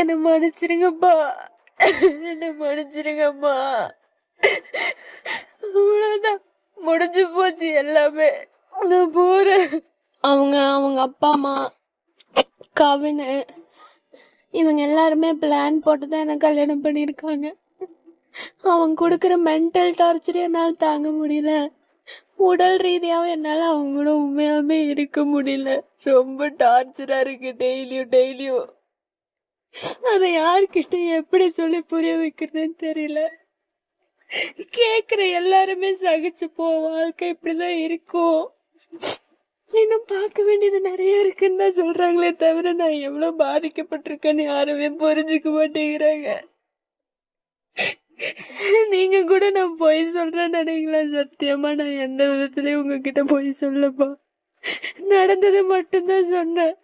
என்ன மன்னிச்சிருங்கப்பா, என்ன மன்னிச்சிருங்கம்மா. அவ்வளவுதான், முடிஞ்சு போச்சு எல்லாமே. நான் போறேன். அவங்க அப்பா அம்மா கவினு இவங்க எல்லாருமே பிளான் போட்டு தான் என்ன கல்யாணம் பண்ணியிருக்காங்க. அவங்க கொடுக்குற மென்டல் டார்ச்சர் என்னால் தாங்க முடியல. உடல் ரீதியாகவும் என்னால் அவங்க கூட உண்மையாமே இருக்க முடியல. ரொம்ப டார்ச்சரா இருக்கு டெய்லியும். அதை யார்கிட்ட எப்படி சொல்லி புரிய வைக்கிறதுன்னு தெரியல. கேக்குற எல்லாருமே சகிச்சு போ, வாழ்க்கை இப்படிதான் இருக்கும், இன்னும் பார்க்க வேண்டியது நிறைய இருக்குன்னு தான் சொல்றாங்களே தவிர நான் எவ்வளவு பாதிக்கப்பட்டிருக்கேன்னு யாருமே புரிஞ்சுக்க மாட்டேங்கிறாங்க. நீங்க கூட நான் பொய் சொல்றேன்னு நினைக்கலாம். சத்தியமா நான் எந்த விதத்துலயும் உங்ககிட்ட பொய் சொல்லப்பா. நடந்தது மட்டும்தான் சொன்னேன்.